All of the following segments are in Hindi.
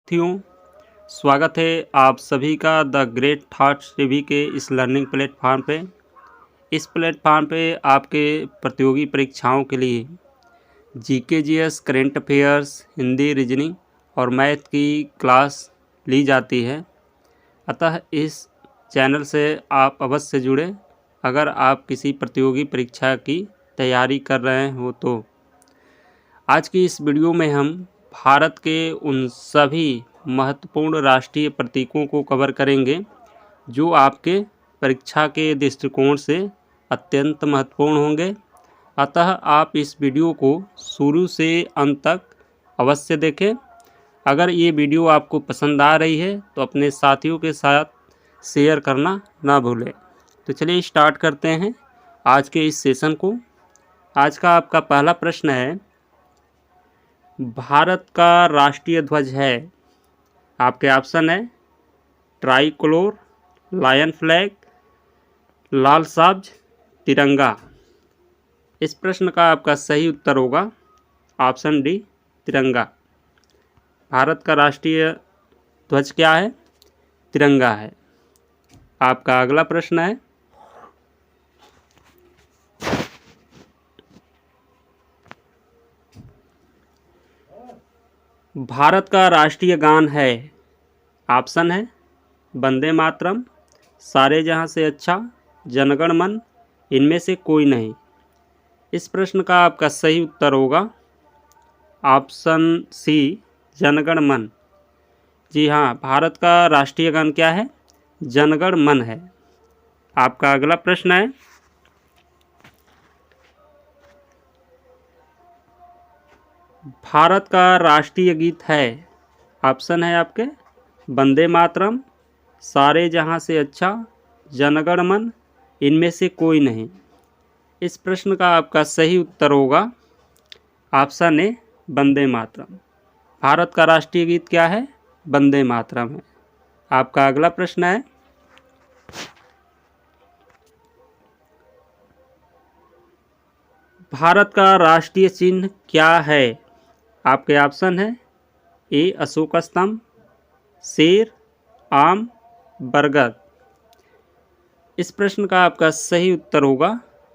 साथियों, स्वागत है आप सभी का द ग्रेट थॉट्स टीवी के इस लर्निंग प्लेटफॉर्म पे। इस प्लेटफॉर्म पे आपके प्रतियोगी परीक्षाओं के लिए GK GS, current affairs, Hindi, reasoning और मैथ की क्लास ली जाती है। अतः इस चैनल से आप अवश्य जुड़ें अगर आप किसी प्रतियोगी परीक्षा की तैयारी कर रहे हो तो। आज की इस वीडियो में हम भारत के उन सभी महत्वपूर्ण राष्ट्रीय प्रतीकों को कवर करेंगे जो आपके परीक्षा के दृष्टिकोण से अत्यंत महत्वपूर्ण होंगे। अतः आप इस वीडियो को शुरू से अंत तक अवश्य देखें। अगर ये वीडियो आपको पसंद आ रही है तो अपने साथियों के साथ शेयर करना ना भूलें। तो चलिए स्टार्ट करते हैं आज के इस सेशन को। आज का आपका पहला प्रश्न है, भारत का राष्ट्रीय ध्वज है। आपके ऑप्शन है ट्राइकोलोर, लायन फ्लैग, लाल साब्ज, तिरंगा। इस प्रश्न का आपका सही उत्तर होगा ऑप्शन डी, तिरंगा। भारत का राष्ट्रीय ध्वज क्या है? तिरंगा है। आपका अगला प्रश्न है, भारत का राष्ट्रीय गान है। ऑप्शन है वंदे मातरम, सारे जहां से अच्छा, जनगण मन, इनमें से कोई नहीं। इस प्रश्न का आपका सही उत्तर होगा ऑप्शन सी, जनगण मन। जी हाँ, भारत का राष्ट्रीय गान क्या है? जनगण मन है। आपका अगला प्रश्न है, भारत का राष्ट्रीय गीत है। ऑप्शन है आपके वंदे मातरम, सारे जहां से अच्छा, जनगण मन, इनमें से कोई नहीं। इस प्रश्न का आपका सही उत्तर होगा ऑप्शन ए, वंदे मातरम। भारत का राष्ट्रीय गीत क्या है? वंदे मातरम है। आपका अगला प्रश्न है, भारत का राष्ट्रीय चिन्ह क्या है? आपके ऑप्शन है ए, अशोक स्तंभ, शेर, आम, बरगद। इस प्रश्न का आपका सही उत्तर होगा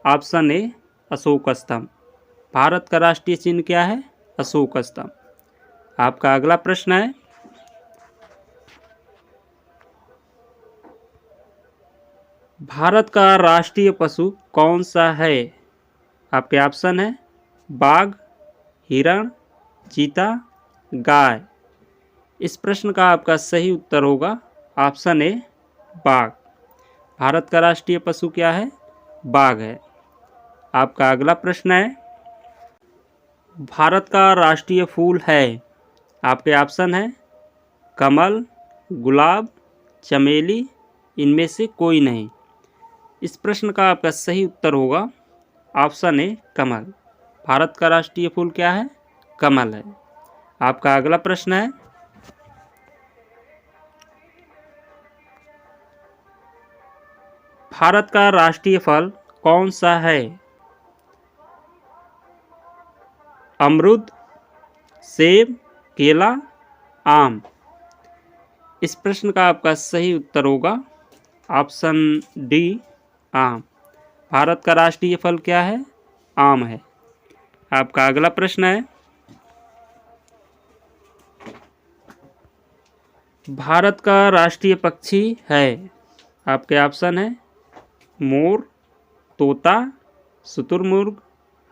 ऑप्शन ए, अशोक स्तंभ। भारत का राष्ट्रीय चिन्ह क्या है? अशोक स्तंभ। आपका अगला प्रश्न है, भारत का राष्ट्रीय पशु कौन सा है? आपके ऑप्शन है बाघ, हिरण, चीता, गाय। इस प्रश्न का आपका सही उत्तर होगा ऑप्शन ए, बाघ। भारत का राष्ट्रीय पशु क्या है? बाघ है। आपका अगला प्रश्न है, भारत का राष्ट्रीय फूल है। आपके ऑप्शन है कमल, गुलाब, चमेली, इनमें से कोई नहीं। इस प्रश्न का आपका सही उत्तर होगा ऑप्शन ए, कमल। भारत का राष्ट्रीय फूल क्या है? कमल है। आपका अगला प्रश्न है, भारत का राष्ट्रीय फल कौन सा है? अमरूद, सेब, केला, आम। इस प्रश्न का आपका सही उत्तर होगा ऑप्शन डी, आम। भारत का राष्ट्रीय फल क्या है? आम है। आपका अगला प्रश्न है, भारत का राष्ट्रीय पक्षी है। आपके ऑप्शन है मोर, तोता, शुतुरमुर्ग,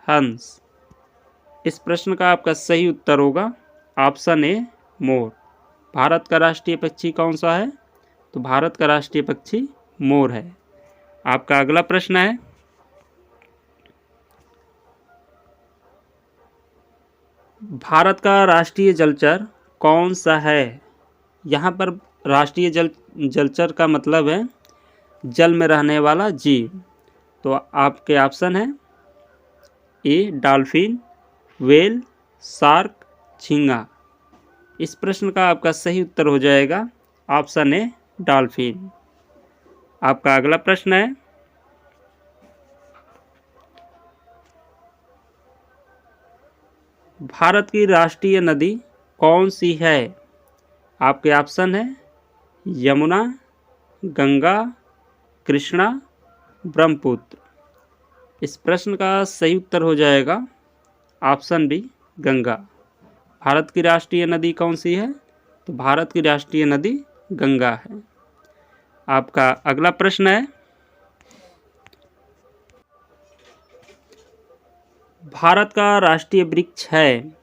हंस। इस प्रश्न का आपका सही उत्तर होगा ऑप्शन ए, मोर। भारत का राष्ट्रीय पक्षी कौन सा है? तो भारत का राष्ट्रीय पक्षी मोर है। आपका अगला प्रश्न है, भारत का राष्ट्रीय जलचर कौन सा है? यहाँ पर राष्ट्रीय जलचर का मतलब है जल में रहने वाला जीव। तो आपके ऑप्शन है ए, डॉल्फिन, व्हेल, शार्क, झींगा। इस प्रश्न का आपका सही उत्तर हो जाएगा ऑप्शन ए, डॉल्फिन। आपका अगला प्रश्न है, भारत की राष्ट्रीय नदी कौन सी है? आपके ऑप्शन है यमुना, गंगा, कृष्णा, ब्रह्मपुत्र। इस प्रश्न का सही उत्तर हो जाएगा ऑप्शन बी गंगा। भारत की राष्ट्रीय नदी कौन सी है? तो भारत की राष्ट्रीय नदी गंगा है। आपका अगला प्रश्न है, भारत का राष्ट्रीय वृक्ष है।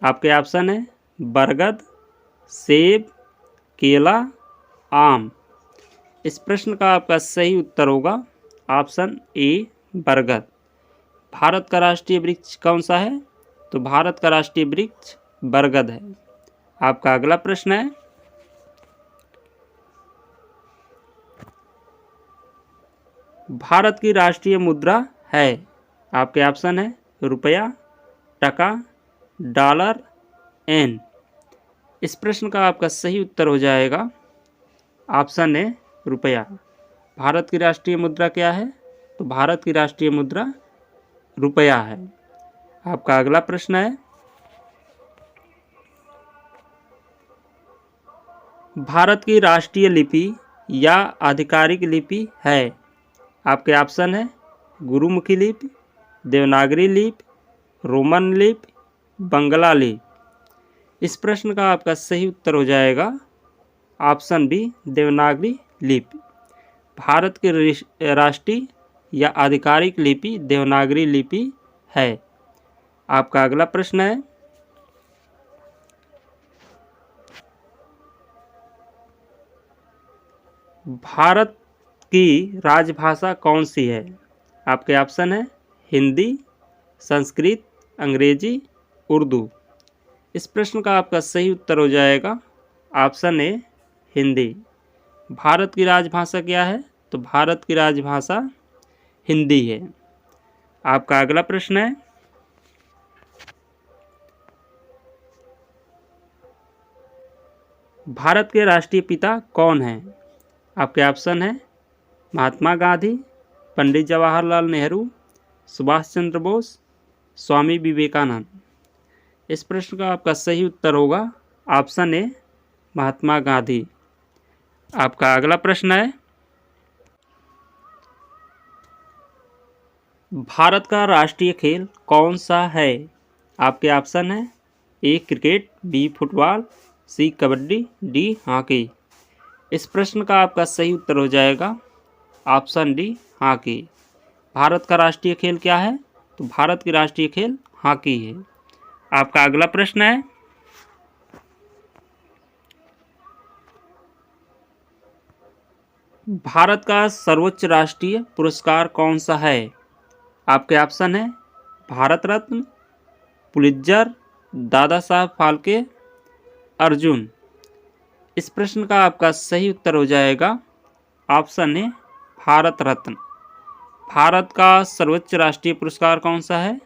आपके ऑप्शन है बरगद, सेब, केला, आम। इस प्रश्न का आपका सही उत्तर होगा ऑप्शन ए बरगद। भारत का राष्ट्रीय वृक्ष कौन सा है? तो भारत का राष्ट्रीय वृक्ष बरगद है। आपका अगला प्रश्न है, भारत की राष्ट्रीय मुद्रा है। आपके ऑप्शन है रुपया, टका, डॉलर, एन। इस प्रश्न का आपका सही उत्तर हो जाएगा ऑप्शन है रुपया। भारत की राष्ट्रीय मुद्रा क्या है? तो भारत की राष्ट्रीय मुद्रा रुपया है। आपका अगला प्रश्न है, भारत की राष्ट्रीय लिपि या आधिकारिक लिपि है। आपके ऑप्शन है गुरुमुखी लिपि, देवनागरी लिपि, रोमन लिपि, बंगला लिपि। इस प्रश्न का आपका सही उत्तर हो जाएगा ऑप्शन बी देवनागरी लिपि। भारत की राष्ट्रीय या आधिकारिक लिपि देवनागरी लिपि है। आपका अगला प्रश्न है, भारत की राजभाषा कौन सी है? आपके ऑप्शन है हिंदी, संस्कृत, अंग्रेजी, उर्दू। इस प्रश्न का आपका सही उत्तर हो जाएगा ऑप्शन ए हिंदी। भारत की राजभाषा क्या है? तो भारत की राजभाषा हिंदी है। आपका अगला प्रश्न है, भारत के राष्ट्रीय पिता कौन हैं? आपके ऑप्शन है महात्मा गांधी, पंडित जवाहरलाल नेहरू, सुभाष चंद्र बोस, स्वामी विवेकानंद। इस प्रश्न का आपका सही उत्तर होगा ऑप्शन ए महात्मा गांधी। आपका अगला प्रश्न है, भारत का राष्ट्रीय खेल कौन सा है? आपके ऑप्शन है ए क्रिकेट, बी फुटबॉल, सी कबड्डी, डी हॉकी। इस प्रश्न का आपका सही उत्तर हो जाएगा ऑप्शन डी हॉकी। भारत का राष्ट्रीय खेल क्या है? तो भारत की राष्ट्रीय खेल हॉकी है। आपका अगला प्रश्न है, भारत का सर्वोच्च राष्ट्रीय पुरस्कार कौन सा है? आपके ऑप्शन है भारत रत्न, पुलित्जर, दादा साहब फाल्के, अर्जुन। इस प्रश्न का आपका सही उत्तर हो जाएगा ऑप्शन ए भारत रत्न। भारत का सर्वोच्च राष्ट्रीय पुरस्कार कौन सा है?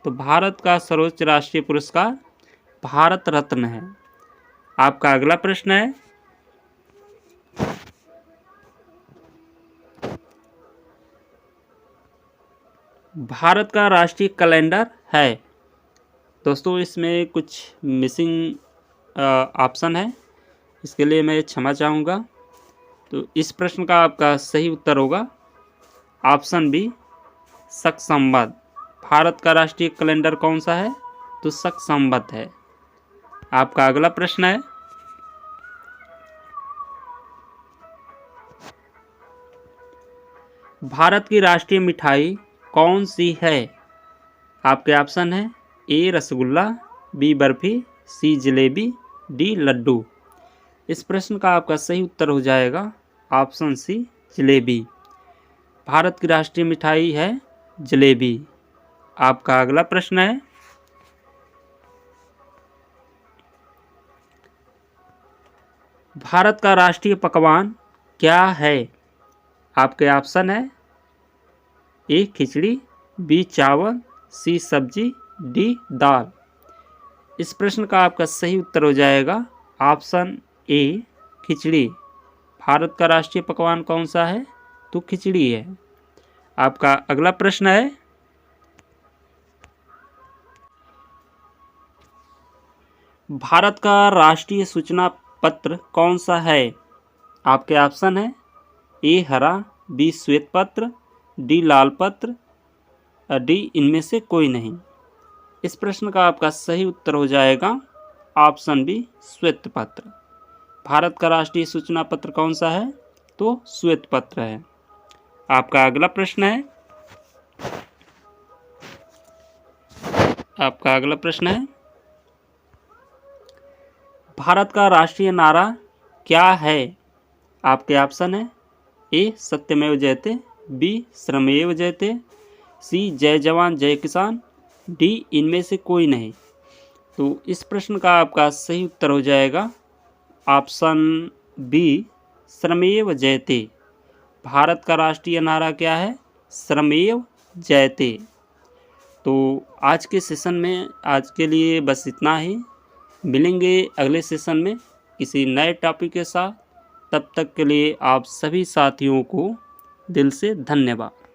तो भारत का सर्वोच्च राष्ट्रीय पुरस्कार भारत रत्न है। आपका अगला प्रश्न है, भारत का राष्ट्रीय कैलेंडर है। दोस्तों इसमें कुछ मिसिंग ऑप्शन है, इसके लिए मैं क्षमा चाहूँगा। तो इस प्रश्न का आपका सही उत्तर होगा ऑप्शन बी शक संवत। भारत का राष्ट्रीय कैलेंडर कौन सा है? तो शक संवत है। आपका अगला प्रश्न है, भारत की राष्ट्रीय मिठाई कौन सी है? आपके ऑप्शन है ए रसगुल्ला, बी बर्फी, सी जलेबी, डी लड्डू। इस प्रश्न का आपका सही उत्तर हो जाएगा ऑप्शन सी जलेबी। भारत की राष्ट्रीय मिठाई है जलेबी। आपका अगला प्रश्न है, भारत का राष्ट्रीय पकवान क्या है? आपके ऑप्शन है ए खिचड़ी, बी चावल, सी सब्जी, डी दाल। इस प्रश्न का आपका सही उत्तर हो जाएगा ऑप्शन ए खिचड़ी। भारत का राष्ट्रीय पकवान कौन सा है? तो खिचड़ी है। आपका अगला प्रश्न है, भारत का राष्ट्रीय सूचना पत्र कौन सा है? आपके ऑप्शन है ए हरा, बी श्वेत पत्र, डी लाल पत्र, डी इनमें से कोई नहीं। इस प्रश्न का आपका सही उत्तर हो जाएगा ऑप्शन बी श्वेत पत्र। भारत का राष्ट्रीय सूचना पत्र कौन सा है? तो श्वेत पत्र है। आपका अगला प्रश्न है भारत का राष्ट्रीय नारा क्या है? आपके ऑप्शन है ए सत्यमेव जयते, बी श्रमेव जयते, सी जय जवान जय किसान, डी इनमें से कोई नहीं। तो इस प्रश्न का आपका सही उत्तर हो जाएगा ऑप्शन बी श्रमेव जयते। भारत का राष्ट्रीय नारा क्या है? श्रमेव जयते। तो आज के सेशन में आज के लिए बस इतना ही। मिलेंगे अगले सेशन में किसी नए टॉपिक के साथ। तब तक के लिए आप सभी साथियों को दिल से धन्यवाद।